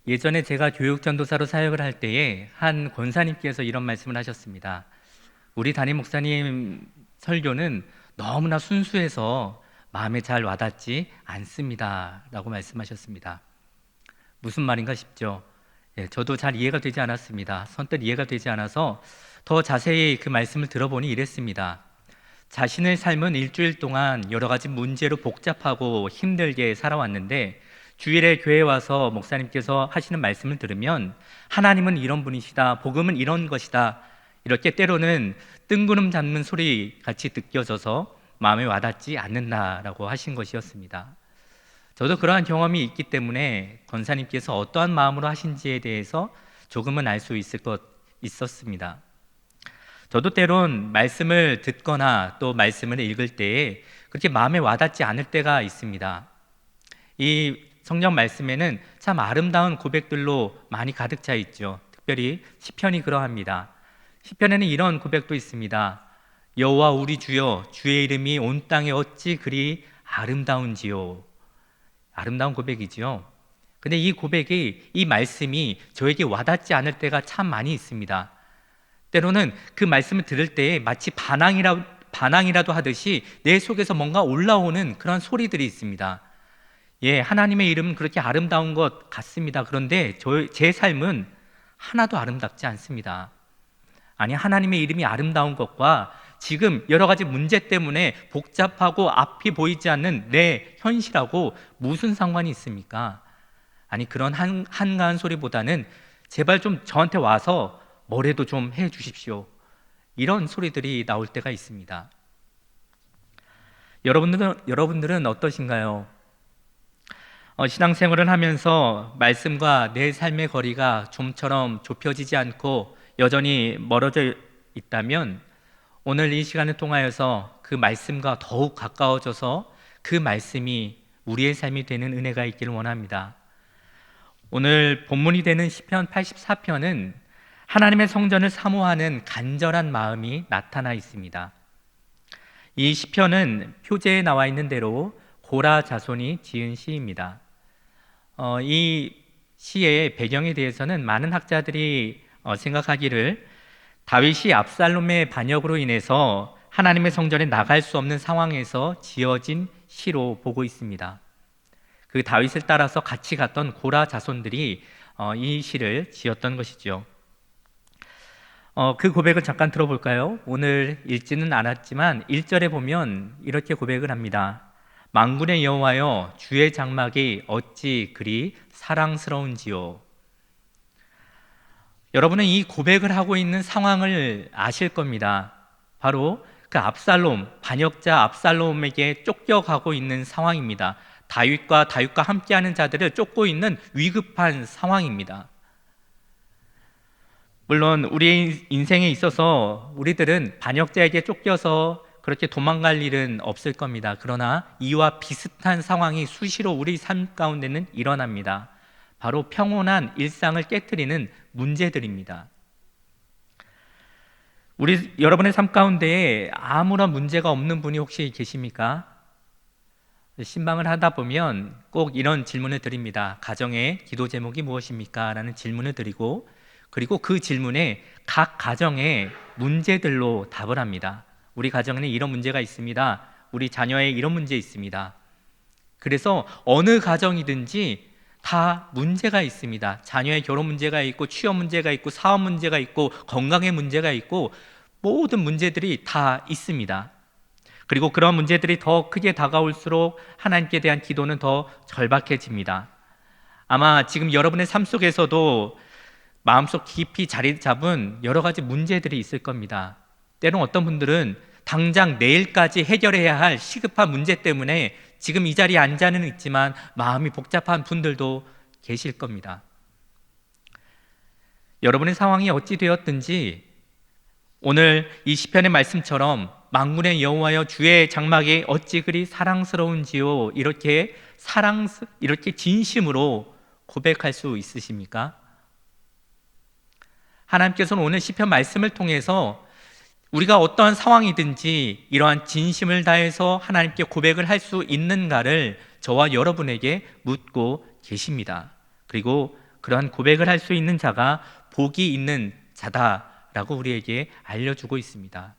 예전에 제가 교육전도사로 사역을 할 때에 한 권사님께서 이런 말씀을 하셨습니다. 우리 담임 목사님 설교는 너무나 순수해서 마음에 잘 와닿지 않습니다 라고 말씀하셨습니다. 무슨 말인가 싶죠. 저도 잘 이해가 되지 않았습니다. 선뜻 이해가 되지 않아서 더 자세히 그 말씀을 들어보니 이랬습니다. 자신의 삶은 일주일 동안 여러 가지 문제로 복잡하고 힘들게 살아왔는데 주일에 교회에 와서 목사님께서 하시는 말씀을 들으면 하나님은 이런 분이시다, 복음은 이런 것이다, 이렇게 때로는 뜬구름 잡는 소리 같이 느껴져서 마음에 와닿지 않는다라고 하신 것이었습니다. 저도 그러한 경험이 있기 때문에 권사님께서 어떠한 마음으로 하신지에 대해서 조금은 알 수 있었습니다. 저도 때론 말씀을 듣거나 또 말씀을 읽을 때에 그렇게 마음에 와닿지 않을 때가 있습니다. 이 성경 말씀에는 참 아름다운 고백들로 많이 가득 차 있죠. 특별히 시편이 그러합니다. 시편에는 이런 고백도 있습니다. 여호와 우리 주여, 주의 이름이 온 땅에 어찌 그리 아름다운지요. 아름다운 고백이지요. 근데 이 고백이, 이 말씀이 저에게 와닿지 않을 때가 참 많이 있습니다. 때로는 그 말씀을 들을 때에 마치 반항이라도 하듯이 내 속에서 뭔가 올라오는 그런 소리들이 있습니다. 하나님의 이름은 그렇게 아름다운 것 같습니다. 그런데 제 삶은 하나도 아름답지 않습니다. 아니, 하나님의 이름이 아름다운 것과 지금 여러 가지 문제 때문에 복잡하고 앞이 보이지 않는 내 현실하고 무슨 상관이 있습니까? 아니, 그런 한가한 소리보다는 제발 좀 저한테 와서 뭐라도 좀 해 주십시오. 이런 소리들이 나올 때가 있습니다. 여러분들은 어떠신가요? 신앙생활을 하면서 말씀과 내 삶의 거리가 좀처럼 좁혀지지 않고 여전히 멀어져 있다면 오늘 이 시간을 통하여서 그 말씀과 더욱 가까워져서 그 말씀이 우리의 삶이 되는 은혜가 있기를 원합니다. 오늘 본문이 되는 시편 84편은 하나님의 성전을 사모하는 간절한 마음이 나타나 있습니다. 이 시편은 표제에 나와 있는 대로 고라 자손이 지은 시입니다. 이 시의 배경에 대해서는 많은 학자들이 생각하기를 다윗이 압살롬의 반역으로 인해서 하나님의 성전에 나갈 수 없는 상황에서 지어진 시로 보고 있습니다. 그 다윗을 따라서 같이 갔던 고라 자손들이 이 시를 지었던 것이죠. 그 고백을 잠깐 들어볼까요? 오늘 읽지는 않았지만 1절에 보면 이렇게 고백을 합니다. 만군의 여호와여, 주의 장막이 어찌 그리 사랑스러운지요. 여러분은 이 고백을 하고 있는 상황을 아실 겁니다. 바로 그 반역자 압살롬에게 쫓겨가고 있는 상황입니다. 다윗과 함께하는 자들을 쫓고 있는 위급한 상황입니다. 물론 우리 인생에 있어서 우리들은 반역자에게 쫓겨서 그렇게 도망갈 일은 없을 겁니다. 그러나 이와 비슷한 상황이 수시로 우리 삶 가운데는 일어납니다. 바로 평온한 일상을 깨트리는 문제들입니다. 여러분의 삶 가운데에 아무런 문제가 없는 분이 혹시 계십니까? 신방을 하다 보면 꼭 이런 질문을 드립니다. 가정의 기도 제목이 무엇입니까? 라는 질문을 드리고, 그리고 그 질문에 각 가정의 문제들로 답을 합니다. 우리 가정에는 이런 문제가 있습니다. 우리 자녀의 이런 문제 있습니다. 그래서 어느 가정이든지 다 문제가 있습니다. 자녀의 결혼 문제가 있고, 취업 문제가 있고, 사업 문제가 있고, 건강의 문제가 있고, 모든 문제들이 다 있습니다. 그리고 그런 문제들이 더 크게 다가올수록 하나님께 대한 기도는 더 절박해집니다. 아마 지금 여러분의 삶 속에서도 마음속 깊이 자리 잡은 여러 가지 문제들이 있을 겁니다. 때론 어떤 분들은 당장 내일까지 해결해야 할 시급한 문제 때문에 지금 이 자리에 앉아는 있지만 마음이 복잡한 분들도 계실 겁니다. 여러분의 상황이 어찌 되었든지 오늘 이 시편의 말씀처럼 만군의 여호와여, 주의 장막이 어찌 그리 사랑스러운지요, 이렇게 진심으로 고백할 수 있으십니까? 하나님께서는 오늘 시편 말씀을 통해서 우리가 어떠한 상황이든지 이러한 진심을 다해서 하나님께 고백을 할 수 있는가를 저와 여러분에게 묻고 계십니다. 그리고 그러한 고백을 할 수 있는 자가 복이 있는 자다라고 우리에게 알려주고 있습니다.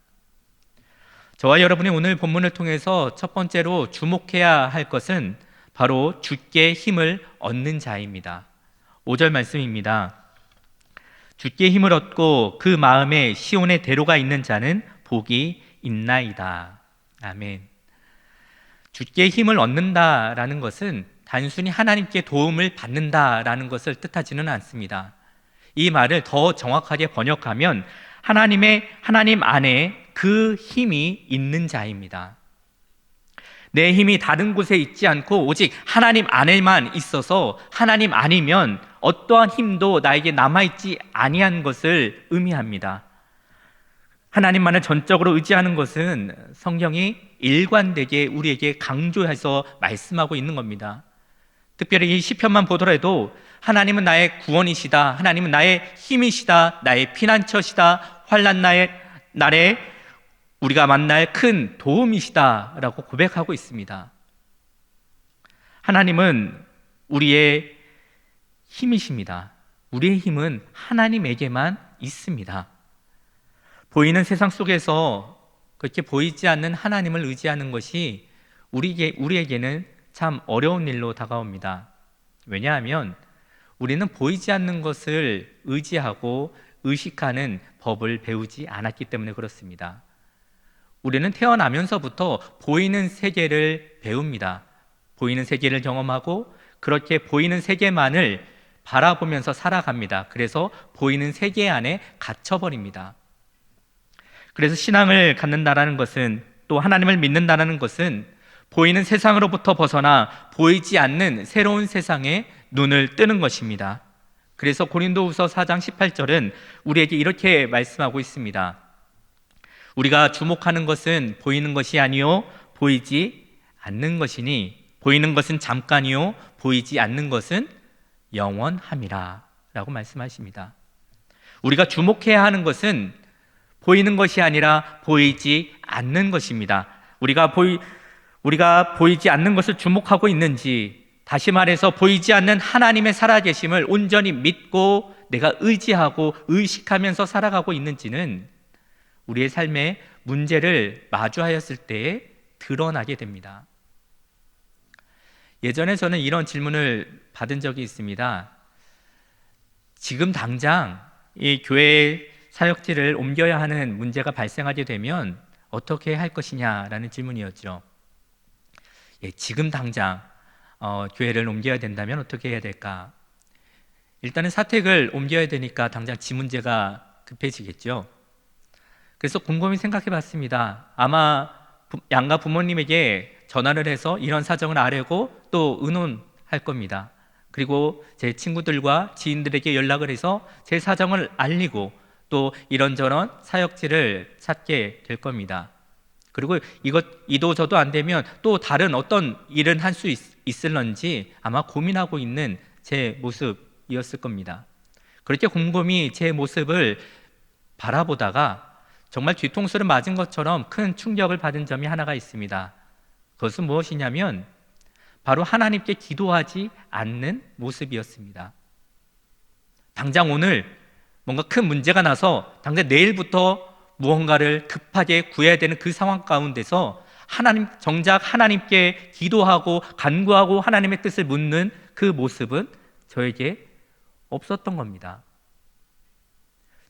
저와 여러분이 오늘 본문을 통해서 첫 번째로 주목해야 할 것은 바로 주께 힘을 얻는 자입니다. 5절 말씀입니다. 주께 힘을 얻고 그 마음에 시온의 대로가 있는 자는 복이 있나이다. 아멘. 주께 힘을 얻는다라는 것은 단순히 하나님께 도움을 받는다라는 것을 뜻하지는 않습니다. 이 말을 더 정확하게 번역하면 하나님 안에 그 힘이 있는 자입니다. 내 힘이 다른 곳에 있지 않고 오직 하나님 안에만 있어서 하나님 아니면 어떠한 힘도 나에게 남아있지 아니한 것을 의미합니다. 하나님만을 전적으로 의지하는 것은 성경이 일관되게 우리에게 강조해서 말씀하고 있는 겁니다. 특별히 이 시편만 보더라도 하나님은 나의 구원이시다, 하나님은 나의 힘이시다, 나의 피난처시다, 환난 날에 우리가 만날 큰 도움이시다 라고 고백하고 있습니다. 하나님은 우리의 힘이십니다. 우리의 힘은 하나님에게만 있습니다. 보이는 세상 속에서 그렇게 보이지 않는 하나님을 의지하는 것이 우리에게는 참 어려운 일로 다가옵니다. 왜냐하면 우리는 보이지 않는 것을 의지하고 의식하는 법을 배우지 않았기 때문에 그렇습니다. 우리는 태어나면서부터 보이는 세계를 배웁니다. 보이는 세계를 경험하고 그렇게 보이는 세계만을 바라보면서 살아갑니다. 그래서 보이는 세계 안에 갇혀버립니다. 그래서 신앙을 갖는다라는 것은, 또 하나님을 믿는다라는 것은 보이는 세상으로부터 벗어나 보이지 않는 새로운 세상에 눈을 뜨는 것입니다. 그래서 고린도후서 4장 18절은 우리에게 이렇게 말씀하고 있습니다. 우리가 주목하는 것은 보이는 것이 아니요 보이지 않는 것이니 보이는 것은 잠깐이요 보이지 않는 것은 영원함이라 라고 말씀하십니다. 우리가 주목해야 하는 것은 보이는 것이 아니라 보이지 않는 것입니다. 우리가 보이지 않는 것을 주목하고 있는지, 다시 말해서 보이지 않는 하나님의 살아계심을 온전히 믿고 내가 의지하고 의식하면서 살아가고 있는지는 우리의 삶에 문제를 마주하였을 때에 드러나게 됩니다. 예전에 저는 이런 질문을 받은 적이 있습니다. 지금 당장 이 교회 사역지를 옮겨야 하는 문제가 발생하게 되면 어떻게 할 것이냐라는 질문이었죠. 지금 당장 교회를 옮겨야 된다면 어떻게 해야 될까? 일단은 사택을 옮겨야 되니까 당장 지 문제가 급해지겠죠. 그래서 곰곰이 생각해 봤습니다. 아마 양가 부모님에게 전화를 해서 이런 사정을 아뢰고 또 의논할 겁니다. 그리고 제 친구들과 지인들에게 연락을 해서 제 사정을 알리고 또 이런저런 사역지를 찾게 될 겁니다. 그리고 이도저도 안 되면 또 다른 어떤 일은 할 수 있을런지 아마 고민하고 있는 제 모습이었을 겁니다. 그렇게 곰곰이 제 모습을 바라보다가 정말 뒤통수를 맞은 것처럼 큰 충격을 받은 점이 하나가 있습니다. 그것은 무엇이냐면 바로 하나님께 기도하지 않는 모습이었습니다. 당장 오늘 뭔가 큰 문제가 나서 당장 내일부터 무언가를 급하게 구해야 되는 그 상황 가운데서 정작 하나님께 기도하고 간구하고 하나님의 뜻을 묻는 그 모습은 저에게 없었던 겁니다.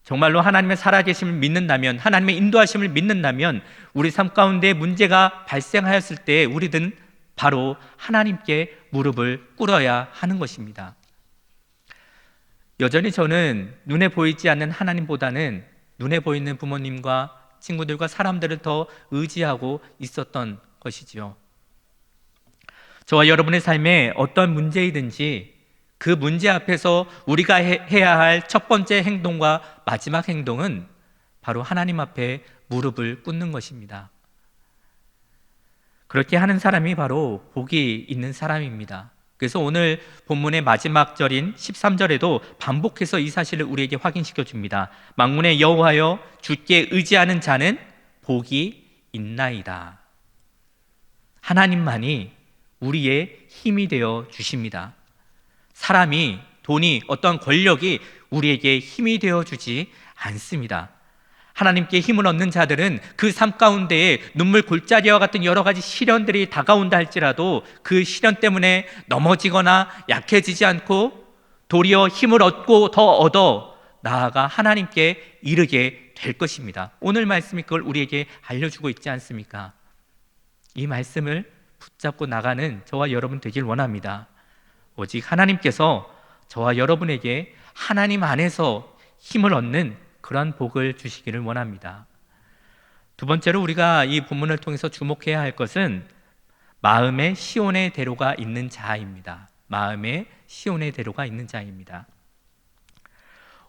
정말로 하나님의 살아계심을 믿는다면, 하나님의 인도하심을 믿는다면 우리 삶 가운데 문제가 발생하였을 때 우리는 바로 하나님께 무릎을 꿇어야 하는 것입니다. 여전히 저는 눈에 보이지 않는 하나님보다는 눈에 보이는 부모님과 친구들과 사람들을 더 의지하고 있었던 것이지요. 저와 여러분의 삶에 어떤 문제이든지 그 문제 앞에서 우리가 해야 할 첫 번째 행동과 마지막 행동은 바로 하나님 앞에 무릎을 꿇는 것입니다. 그렇게 하는 사람이 바로 복이 있는 사람입니다. 그래서 오늘 본문의 마지막 절인 13절에도 반복해서 이 사실을 우리에게 확인시켜 줍니다. 만군의 여호와여 주께 의지하는 자는 복이 있나이다. 하나님만이 우리의 힘이 되어 주십니다. 사람이 돈이, 어떠한 권력이 우리에게 힘이 되어주지 않습니다. 하나님께 힘을 얻는 자들은 그 삶 가운데에 눈물 골짜기와 같은 여러 가지 시련들이 다가온다 할지라도 그 시련 때문에 넘어지거나 약해지지 않고 도리어 힘을 얻고 더 얻어 나아가 하나님께 이르게 될 것입니다. 오늘 말씀이 그걸 우리에게 알려주고 있지 않습니까? 이 말씀을 붙잡고 나가는 저와 여러분 되길 원합니다. 오직 하나님께서 저와 여러분에게 하나님 안에서 힘을 얻는 그러한 복을 주시기를 원합니다. 두 번째로 우리가 이 본문을 통해서 주목해야 할 것은 마음에 시온의 대로가 있는 자입니다. 마음에 시온의 대로가 있는 자입니다.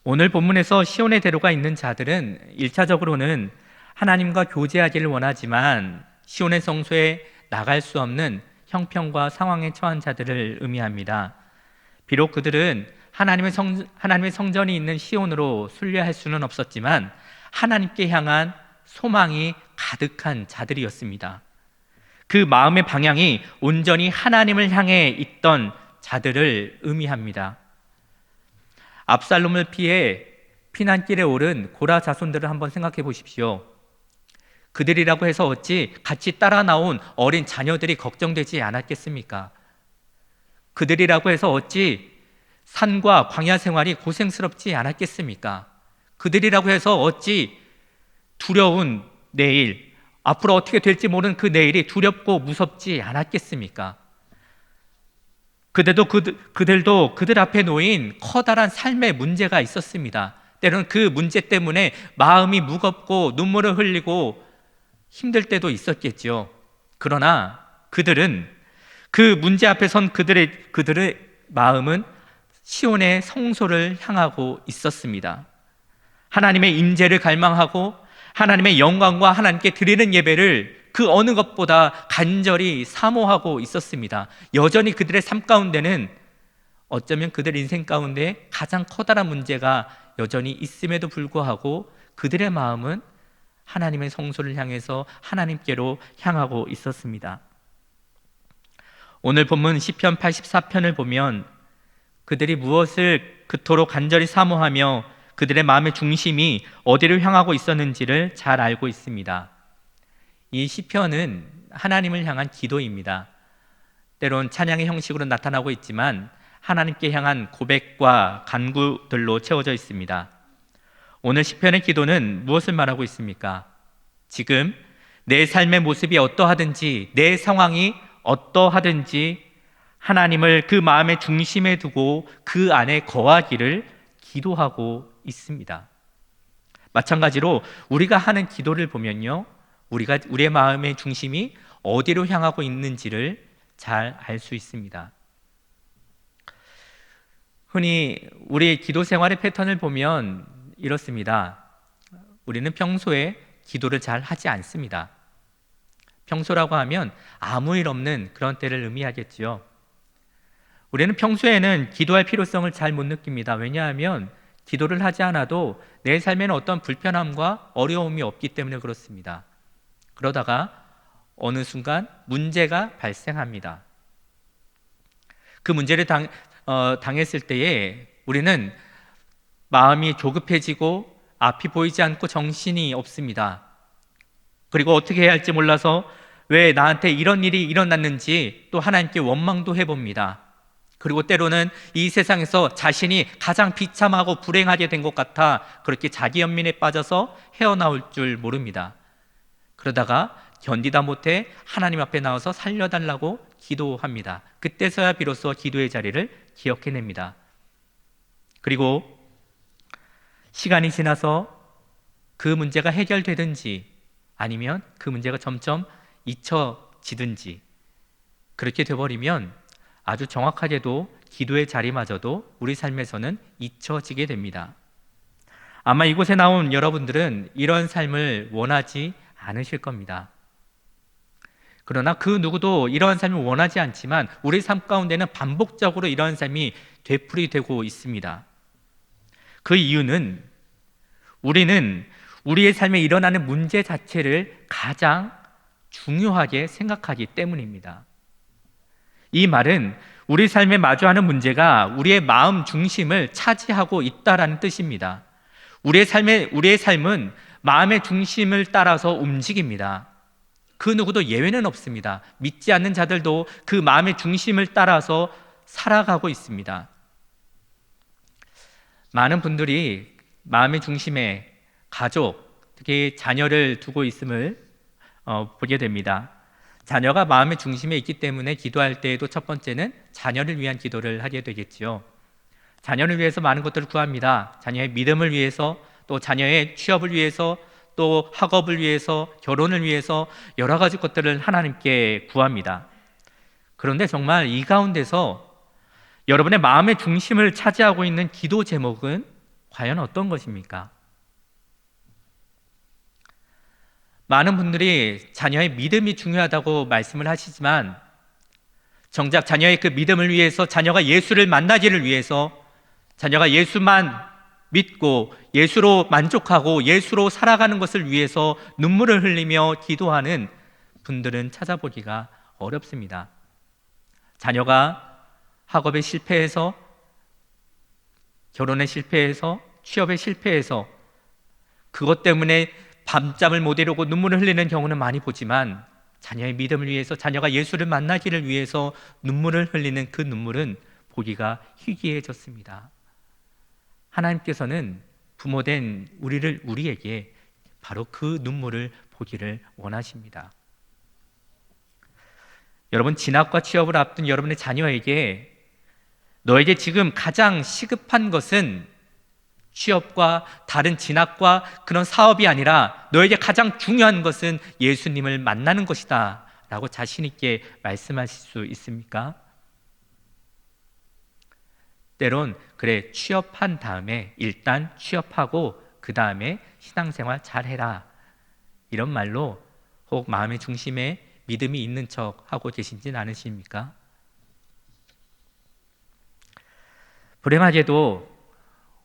오늘 본문에서 시온의 대로가 있는 자들은 1차적으로는 하나님과 교제하기를 원하지만 시온의 성소에 나갈 수 없는 형편과 상황에 처한 자들을 의미합니다. 비록 그들은 하나님의 성전이 있는 시온으로 순례할 수는 없었지만 하나님께 향한 소망이 가득한 자들이었습니다. 그 마음의 방향이 온전히 하나님을 향해 있던 자들을 의미합니다. 압살롬을 피해 피난길에 오른 고라 자손들을 한번 생각해 보십시오. 그들이라고 해서 어찌 같이 따라 나온 어린 자녀들이 걱정되지 않았겠습니까? 그들이라고 해서 어찌 산과 광야 생활이 고생스럽지 않았겠습니까? 그들이라고 해서 어찌 두려운 내일, 앞으로 어떻게 될지 모르는 그 내일이 두렵고 무섭지 않았겠습니까? 그들도 그들 앞에 놓인 커다란 삶의 문제가 있었습니다. 때로는 그 문제 때문에 마음이 무겁고 눈물을 흘리고 힘들 때도 있었겠죠. 그러나 그들은 그 문제 앞에 선 그들의 마음은 시온의 성소를 향하고 있었습니다. 하나님의 임재를 갈망하고 하나님의 영광과 하나님께 드리는 예배를 그 어느 것보다 간절히 사모하고 있었습니다. 여전히 그들의 삶 가운데는 어쩌면 그들 인생 가운데 가장 커다란 문제가 여전히 있음에도 불구하고 그들의 마음은 하나님의 성소를 향해서 하나님께로 향하고 있었습니다. 오늘 본문 시편 84편을 보면 그들이 무엇을 그토록 간절히 사모하며 그들의 마음의 중심이 어디를 향하고 있었는지를 잘 알고 있습니다. 이 시편은 하나님을 향한 기도입니다. 때론 찬양의 형식으로 나타나고 있지만 하나님께 향한 고백과 간구들로 채워져 있습니다. 오늘 시편의 기도는 무엇을 말하고 있습니까? 지금 내 삶의 모습이 어떠하든지 내 상황이 어떠하든지 하나님을 그 마음의 중심에 두고 그 안에 거하기를 기도하고 있습니다. 마찬가지로 우리가 하는 기도를 보면요, 우리의 마음의 중심이 어디로 향하고 있는지를 잘 알 수 있습니다. 흔히 우리의 기도 생활의 패턴을 보면 이렇습니다. 우리는 평소에 기도를 잘 하지 않습니다. 평소라고 하면 아무 일 없는 그런 때를 의미하겠지요. 우리는 평소에는 기도할 필요성을 잘 못 느낍니다. 왜냐하면 기도를 하지 않아도 내 삶에는 어떤 불편함과 어려움이 없기 때문에 그렇습니다. 그러다가 어느 순간 문제가 발생합니다. 그 문제를 당했을 때에 우리는 마음이 조급해지고 앞이 보이지 않고 정신이 없습니다. 그리고 어떻게 해야 할지 몰라서 왜 나한테 이런 일이 일어났는지 또 하나님께 원망도 해봅니다. 그리고 때로는 이 세상에서 자신이 가장 비참하고 불행하게 된 것 같아 그렇게 자기 연민에 빠져서 헤어나올 줄 모릅니다. 그러다가 견디다 못해 하나님 앞에 나와서 살려달라고 기도합니다. 그때서야 비로소 기도의 자리를 기억해냅니다. 그리고 시간이 지나서 그 문제가 해결되든지 아니면 그 문제가 점점 잊혀지든지 그렇게 돼버리면 아주 정확하게도 기도의 자리마저도 우리 삶에서는 잊혀지게 됩니다. 아마 이곳에 나온 여러분들은 이런 삶을 원하지 않으실 겁니다. 그러나 그 누구도 이러한 삶을 원하지 않지만 우리 삶 가운데는 반복적으로 이러한 삶이 되풀이되고 있습니다. 그 이유는 우리는 우리의 삶에 일어나는 문제 자체를 가장 중요하게 생각하기 때문입니다. 이 말은 우리 삶에 마주하는 문제가 우리의 마음 중심을 차지하고 있다라는 뜻입니다. 우리의 삶은 마음의 중심을 따라서 움직입니다. 그 누구도 예외는 없습니다. 믿지 않는 자들도 그 마음의 중심을 따라서 살아가고 있습니다. 많은 분들이 마음의 중심에 가족, 특히 자녀를 두고 있음을 보게 됩니다. 자녀가 마음의 중심에 있기 때문에 기도할 때에도 첫 번째는 자녀를 위한 기도를 하게 되겠지요. 자녀를 위해서 많은 것들을 구합니다. 자녀의 믿음을 위해서, 또 자녀의 취업을 위해서, 또 학업을 위해서, 결혼을 위해서 여러 가지 것들을 하나님께 구합니다. 그런데 정말 이 가운데서 여러분의 마음의 중심을 차지하고 있는 기도 제목은 과연 어떤 것입니까? 많은 분들이 자녀의 믿음이 중요하다고 말씀을 하시지만 정작 자녀의 그 믿음을 위해서, 자녀가 예수를 만나기를 위해서, 자녀가 예수만 믿고 예수로 만족하고 예수로 살아가는 것을 위해서 눈물을 흘리며 기도하는 분들은 찾아보기가 어렵습니다. 자녀가 학업에 실패해서, 결혼에 실패해서, 취업에 실패해서 그것 때문에 밤잠을 못 이루고 눈물을 흘리는 경우는 많이 보지만 자녀의 믿음을 위해서, 자녀가 예수를 만나기를 위해서 눈물을 흘리는 그 눈물은 보기가 희귀해졌습니다. 하나님께서는 부모된 우리에게 바로 그 눈물을 보기를 원하십니다. 여러분, 진학과 취업을 앞둔 여러분의 자녀에게 너에게 지금 가장 시급한 것은 취업과 다른 진학과 그런 사업이 아니라 너에게 가장 중요한 것은 예수님을 만나는 것이다 라고 자신 있게 말씀하실 수 있습니까? 때론 그래, 취업한 다음에 일단 취업하고 그 다음에 신앙생활 잘해라, 이런 말로 혹 마음의 중심에 믿음이 있는 척 하고 계신지는 않으십니까? 불행하게도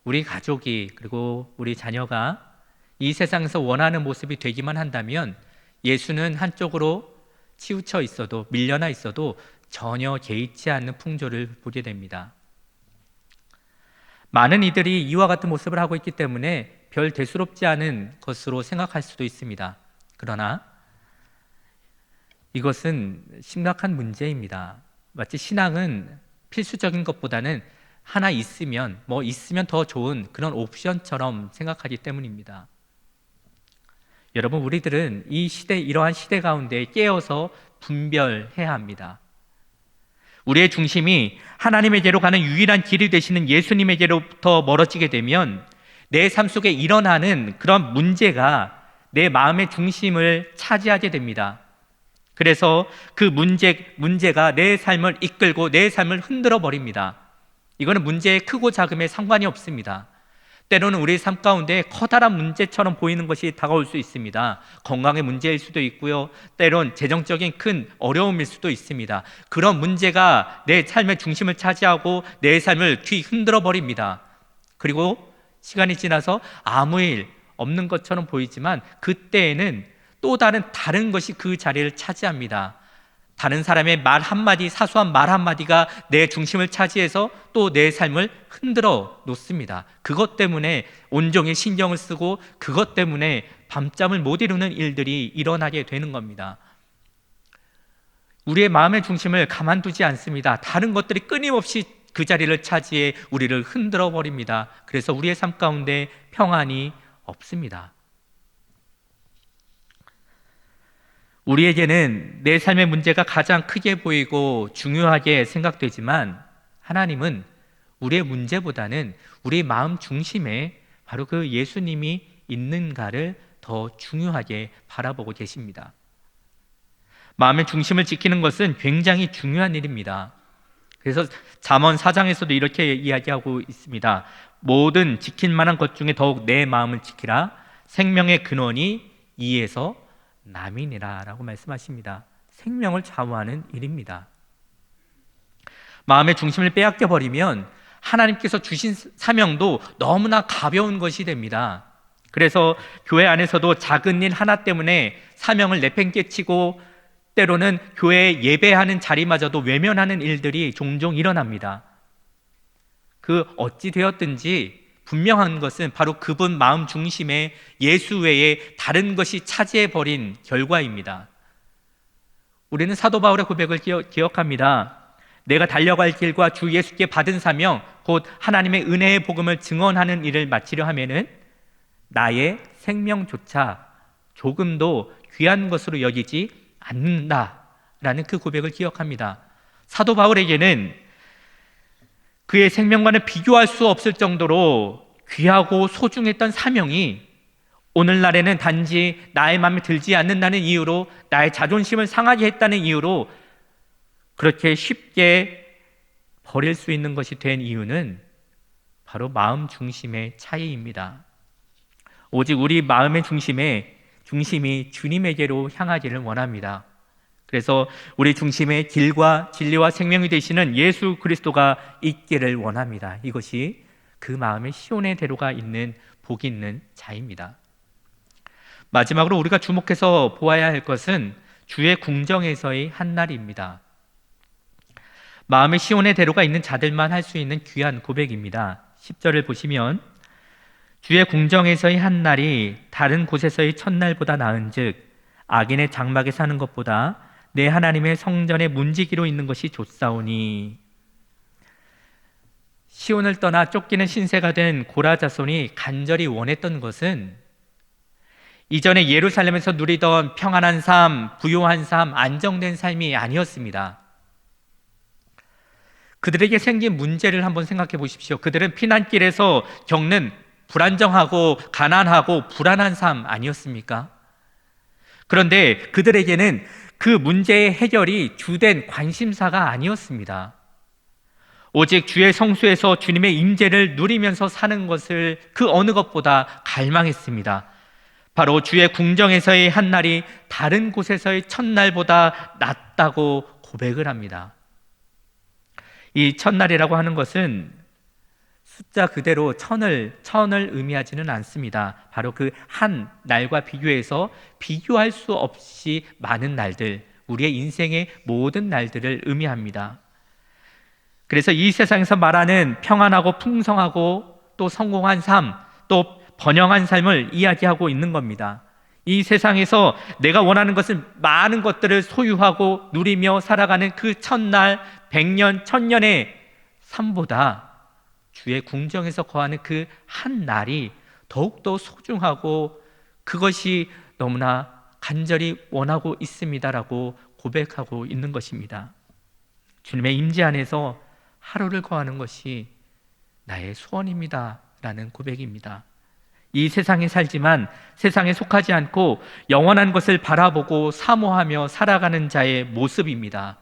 우리 가족이, 그리고 우리 자녀가 이 세상에서 원하는 모습이 되기만 한다면 예수는 한쪽으로 치우쳐 있어도, 밀려나 있어도 전혀 개의치 않는 풍조를 보게 됩니다. 많은 이들이 이와 같은 모습을 하고 있기 때문에 별 대수롭지 않은 것으로 생각할 수도 있습니다. 그러나 이것은 심각한 문제입니다. 마치 신앙은 필수적인 것보다는 하나 있으면 더 좋은 그런 옵션처럼 생각하기 때문입니다. 여러분, 우리들은 이러한 시대 가운데 깨어서 분별해야 합니다. 우리의 중심이 하나님에게로 가는 유일한 길이 되시는 예수님에게로부터 멀어지게 되면 내 삶 속에 일어나는 그런 문제가 내 마음의 중심을 차지하게 됩니다. 그래서 그 문제가 내 삶을 이끌고 내 삶을 흔들어 버립니다. 이거는 문제의 크고 작음에 상관이 없습니다. 때로는 우리 삶 가운데 커다란 문제처럼 보이는 것이 다가올 수 있습니다. 건강의 문제일 수도 있고요, 때론 재정적인 큰 어려움일 수도 있습니다. 그런 문제가 내 삶의 중심을 차지하고 내 삶을 뒤흔들어 버립니다. 그리고 시간이 지나서 아무 일 없는 것처럼 보이지만 그때에는 또 다른 것이 그 자리를 차지합니다. 다른 사람의 말 한마디, 사소한 말 한마디가 내 중심을 차지해서 또 내 삶을 흔들어 놓습니다. 그것 때문에 온종일 신경을 쓰고 그것 때문에 밤잠을 못 이루는 일들이 일어나게 되는 겁니다. 우리의 마음의 중심을 가만두지 않습니다. 다른 것들이 끊임없이 그 자리를 차지해 우리를 흔들어 버립니다. 그래서 우리의 삶 가운데 평안이 없습니다. 우리에게는 내 삶의 문제가 가장 크게 보이고 중요하게 생각되지만 하나님은 우리의 문제보다는 우리 마음 중심에 바로 그 예수님이 있는가를 더 중요하게 바라보고 계십니다. 마음의 중심을 지키는 것은 굉장히 중요한 일입니다. 그래서 잠언 4장에서도 이렇게 이야기하고 있습니다. 모든 지킬 만한 것 중에 더욱 내 마음을 지키라. 생명의 근원이 이에서 남이니라 라고 말씀하십니다. 생명을 좌우하는 일입니다. 마음의 중심을 빼앗겨 버리면 하나님께서 주신 사명도 너무나 가벼운 것이 됩니다. 그래서 교회 안에서도 작은 일 하나 때문에 사명을 내팽개치고 때로는 교회에 예배하는 자리마저도 외면하는 일들이 종종 일어납니다. 그 어찌 되었든지 분명한 것은 바로 그분 마음 중심에 예수 외에 다른 것이 차지해버린 결과입니다. 우리는 사도 바울의 고백을 기억합니다. 내가 달려갈 길과 주 예수께 받은 사명 곧 하나님의 은혜의 복음을 증언하는 일을 마치려 하면은 나의 생명조차 조금도 귀한 것으로 여기지 않는다라는 그 고백을 기억합니다. 사도 바울에게는 그의 생명과는 비교할 수 없을 정도로 귀하고 소중했던 사명이 오늘날에는 단지 나의 마음에 들지 않는다는 이유로, 나의 자존심을 상하게 했다는 이유로 그렇게 쉽게 버릴 수 있는 것이 된 이유는 바로 마음 중심의 차이입니다. 오직 우리 마음의 중심이 주님에게로 향하기를 원합니다. 그래서 우리 중심에 길과 진리와 생명이 되시는 예수 그리스도가 있기를 원합니다. 이것이 그 마음의 시온의 대로가 있는 복 있는 자입니다. 마지막으로 우리가 주목해서 보아야 할 것은 주의 궁정에서의 한날입니다. 마음의 시온의 대로가 있는 자들만 할 수 있는 귀한 고백입니다. 10절을 보시면 주의 궁정에서의 한날이 다른 곳에서의 첫날보다 나은즉 악인의 장막에 사는 것보다 내 하나님의 성전에 문지기로 있는 것이 좋사오니. 시온을 떠나 쫓기는 신세가 된 고라 자손이 간절히 원했던 것은 이전에 예루살렘에서 누리던 평안한 삶, 부요한 삶, 안정된 삶이 아니었습니다. 그들에게 생긴 문제를 한번 생각해 보십시오. 그들은 피난길에서 겪는 불안정하고 가난하고 불안한 삶 아니었습니까? 그런데 그들에게는 그 문제의 해결이 주된 관심사가 아니었습니다. 오직 주의 성수에서 주님의 임재를 누리면서 사는 것을 그 어느 것보다 갈망했습니다. 바로 주의 궁정에서의 한날이 다른 곳에서의 첫날보다 낫다고 고백을 합니다. 이 첫날이라고 하는 것은 숫자 그대로 천을 의미하지는 않습니다. 바로 그 한 날과 비교해서 비교할 수 없이 많은 날들, 우리의 인생의 모든 날들을 의미합니다. 그래서 이 세상에서 말하는 평안하고 풍성하고 또 성공한 삶, 또 번영한 삶을 이야기하고 있는 겁니다. 이 세상에서 내가 원하는 것은 많은 것들을 소유하고 누리며 살아가는 그 첫날, 100년, 1000년의 삶보다 주의 궁정에서 거하는 그 한 날이 더욱더 소중하고 그것이 너무나 간절히 원하고 있습니다라고 고백하고 있는 것입니다. 주님의 임재 안에서 하루를 거하는 것이 나의 소원입니다 라는 고백입니다. 이 세상에 살지만 세상에 속하지 않고 영원한 것을 바라보고 사모하며 살아가는 자의 모습입니다.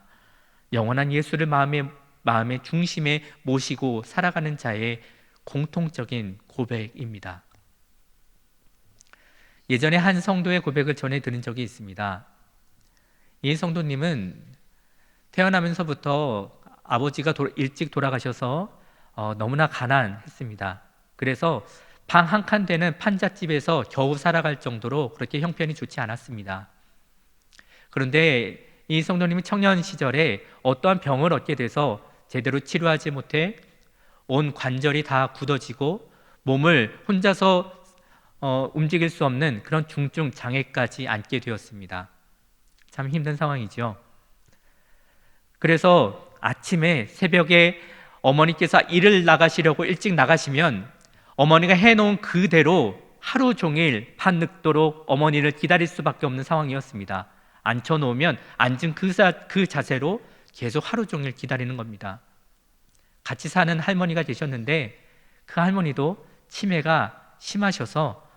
영원한 예수를 마음의 중심에 모시고 살아가는 자의 공통적인 고백입니다. 예전에 한 성도의 고백을 전해 들은 적이 있습니다. 이 성도님은 태어나면서부터 아버지가 일찍 돌아가셔서 너무나 가난했습니다. 그래서 방 한 칸 되는 판잣집에서 겨우 살아갈 정도로 그렇게 형편이 좋지 않았습니다. 그런데 이 성도님이 청년 시절에 어떠한 병을 얻게 돼서 제대로 치료하지 못해 온 관절이 다 굳어지고 몸을 혼자서 움직일 수 없는 그런 중증 장애까지 앉게 되었습니다. 참 힘든 상황이죠. 그래서 아침에 새벽에 어머니께서 일을 나가시려고 일찍 나가시면 어머니가 해놓은 그대로 하루 종일 밤늦도록 어머니를 기다릴 수밖에 없는 상황이었습니다. 앉혀놓으면 앉은 그 자세로 계속 하루 종일 기다리는 겁니다. 같이 사는 할머니가 계셨는데 그 할머니도 치매가 심하셔서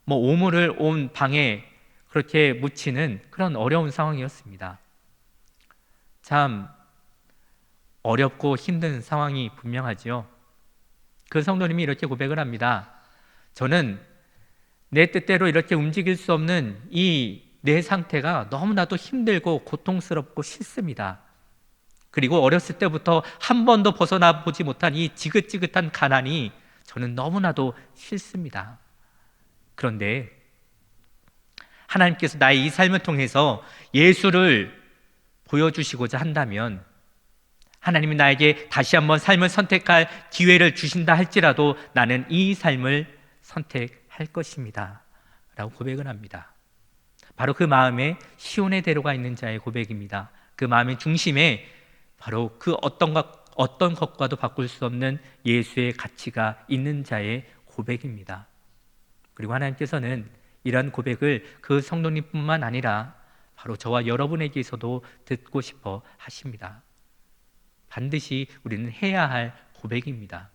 오물을 온 방에 그렇게 묻히는 그런 어려운 상황이었습니다. 참 어렵고 힘든 상황이 분명하지요. 그 성도님이 이렇게 고백을 합니다. 저는 내 뜻대로 이렇게 움직일 수 없는 이 내 상태가 너무나도 힘들고 고통스럽고 싫습니다. 그리고 어렸을 때부터 한 번도 벗어나 보지 못한 이 지긋지긋한 가난이 저는 너무나도 싫습니다. 그런데 하나님께서 나의 이 삶을 통해서 예수를 보여주시고자 한다면, 하나님이 나에게 다시 한번 삶을 선택할 기회를 주신다 할지라도 나는 이 삶을 선택할 것입니다 라고 고백을 합니다. 바로 그 마음에 시온의 대로가 있는 자의 고백입니다. 그 마음의 중심에 바로 그 어떤 것과도 바꿀 수 없는 예수의 가치가 있는 자의 고백입니다. 그리고 하나님께서는 이러한 고백을 그 성도님뿐만 아니라 바로 저와 여러분에게서도 듣고 싶어 하십니다. 반드시 우리는 해야 할 고백입니다.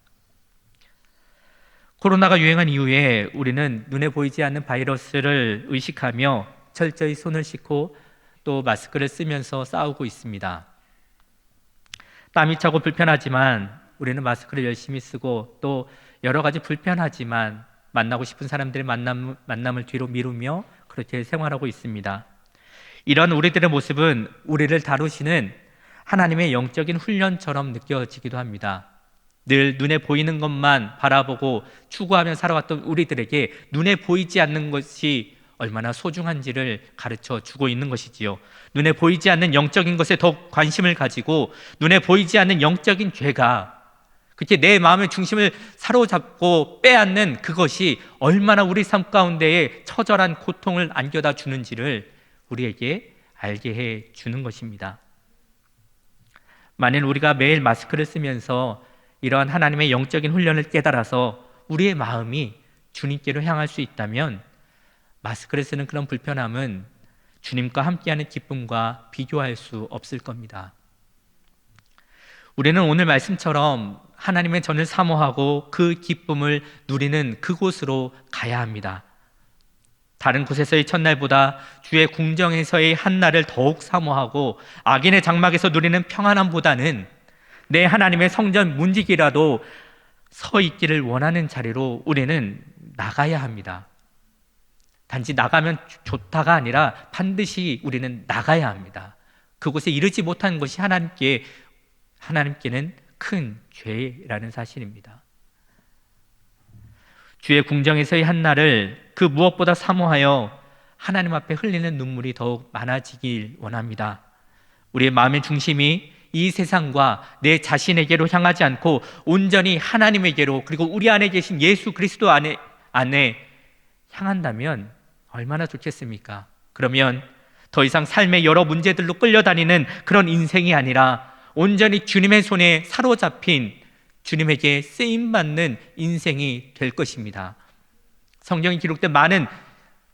코로나가 유행한 이후에 우리는 눈에 보이지 않는 바이러스를 의식하며 철저히 손을 씻고 또 마스크를 쓰면서 싸우고 있습니다. 땀이 차고 불편하지만 우리는 마스크를 열심히 쓰고 또 여러 가지 불편하지만 만나고 싶은 사람들의 만남을 뒤로 미루며 그렇게 생활하고 있습니다. 이런 우리들의 모습은 우리를 다루시는 하나님의 영적인 훈련처럼 느껴지기도 합니다. 늘 눈에 보이는 것만 바라보고 추구하며 살아왔던 우리들에게 눈에 보이지 않는 것이 얼마나 소중한지를 가르쳐 주고 있는 것이지요. 눈에 보이지 않는 영적인 것에 더욱 관심을 가지고 눈에 보이지 않는 영적인 죄가 그렇게 내 마음의 중심을 사로잡고 빼앗는 그것이 얼마나 우리 삶 가운데에 처절한 고통을 안겨다 주는지를 우리에게 알게 해 주는 것입니다. 만일 우리가 매일 마스크를 쓰면서 이러한 하나님의 영적인 훈련을 깨달아서 우리의 마음이 주님께로 향할 수 있다면 마스크를 쓰는 그런 불편함은 주님과 함께하는 기쁨과 비교할 수 없을 겁니다. 우리는 오늘 말씀처럼 하나님의 전을 사모하고 그 기쁨을 누리는 그곳으로 가야 합니다. 다른 곳에서의 첫날보다 주의 궁정에서의 한날을 더욱 사모하고 악인의 장막에서 누리는 평안함보다는 내 하나님의 성전 문지기라도 서 있기를 원하는 자리로 우리는 나가야 합니다. 단지 나가면 좋다가 아니라 반드시 우리는 나가야 합니다. 그곳에 이르지 못한 것이 하나님께는 큰 죄라는 사실입니다. 주의 궁정에서의 한날을 그 무엇보다 사모하여 하나님 앞에 흘리는 눈물이 더욱 많아지길 원합니다. 우리의 마음의 중심이 이 세상과 내 자신에게로 향하지 않고 온전히 하나님에게로 그리고 우리 안에 계신 예수 그리스도 안에 향한다면 얼마나 좋겠습니까? 그러면 더 이상 삶의 여러 문제들로 끌려다니는 그런 인생이 아니라 온전히 주님의 손에 사로잡힌 주님에게 쓰임받는 인생이 될 것입니다. 성경에 기록된 많은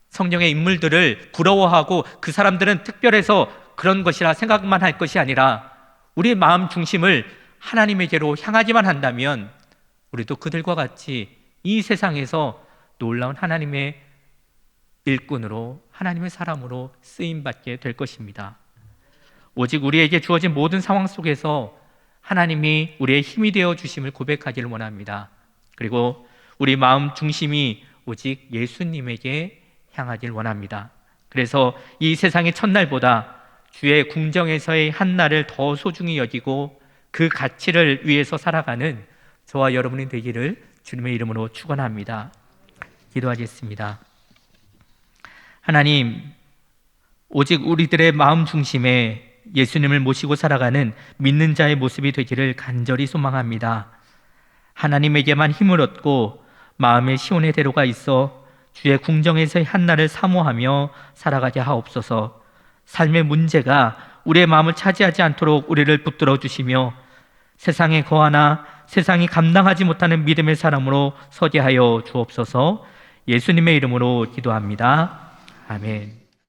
성경의 인물들을 부러워하고 그 사람들은 특별해서 그런 것이라 생각만 할 것이 아니라 우리의 마음 중심을 하나님에게로 향하기만 한다면 우리도 그들과 같이 이 세상에서 놀라운 하나님의 일꾼으로 하나님의 사람으로 쓰임받게 될 것입니다. 오직 우리에게 주어진 모든 상황 속에서 하나님이 우리의 힘이 되어 주심을 고백하기를 원합니다. 그리고 우리 마음 중심이 오직 예수님에게 향하길 원합니다. 그래서 이 세상의 첫날보다 주의 궁정에서의 한날을 더 소중히 여기고 그 가치를 위해서 살아가는 저와 여러분이 되기를 주님의 이름으로 축원합니다. 기도하겠습니다. 하나님, 오직 우리들의 마음 중심에 예수님을 모시고 살아가는 믿는 자의 모습이 되기를 간절히 소망합니다. 하나님에게만 힘을 얻고 마음의 시온의 대로가 있어 주의 궁정에서의 한날을 사모하며 살아가게 하옵소서. 삶의 문제가 우리의 마음을 차지하지 않도록 우리를 붙들어 주시며 세상에 거하나 세상이 감당하지 못하는 믿음의 사람으로 서게 하여 주옵소서. 예수님의 이름으로 기도합니다. 아멘.